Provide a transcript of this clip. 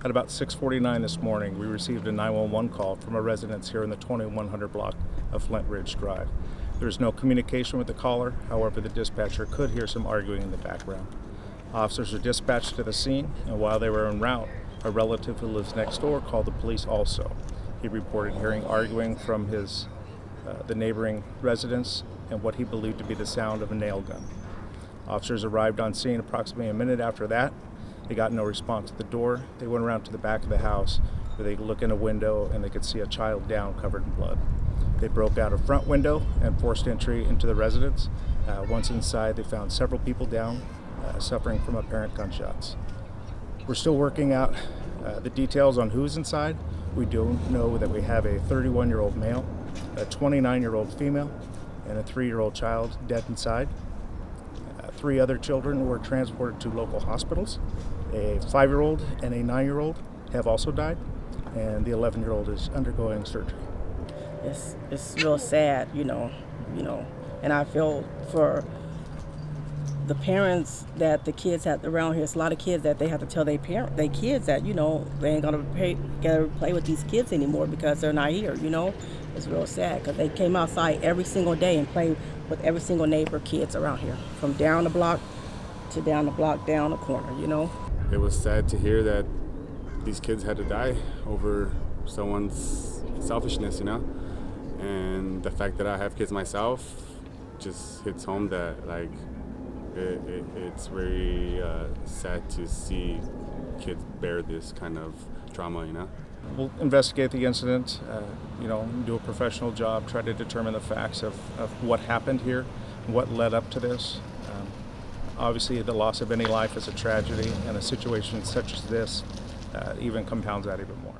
At about 6:49 this morning, we received a 911 call from a residence here in the 2100 block of Flint Ridge Drive. There is no communication with the caller, however the dispatcher could hear some arguing in the background. Officers are dispatched to the scene, and while they were en route, a relative who lives next door called the police also. He reported hearing arguing from the neighboring residence and what he believed to be the sound of a nail gun. Officers arrived on scene approximately a minute after that. They got no response at the door. They went around to the back of the house where they could look in a window and they could see a child down covered in blood. They broke out a front window and forced entry into the residence. Once inside, they found several people down, suffering from apparent gunshots. We're still working out the details on who's inside. We do know that we have a 31-year-old male, a 29-year-old female, and a 3-year-old child dead inside. 3 other children were transported to local hospitals. A 5-year-old and a 9-year-old have also died, and the 11-year-old is undergoing surgery. It's real sad, you know, and I feel for the parents that the kids have around here. It's a lot of kids that they have to tell their kids that, they ain't gonna play with these kids anymore because they're not here, It's real sad because they came outside every single day and played with every single neighbor kids around here, from down the block to down the block, down the corner, It was sad to hear that these kids had to die over someone's selfishness, And the fact that I have kids myself just hits home that, it's very sad to see kids bear this kind of trauma, We'll investigate the incident, do a professional job, try to determine the facts of what happened here, what led up to this. Obviously, the loss of any life is a tragedy, and a situation such as this even compounds that even more.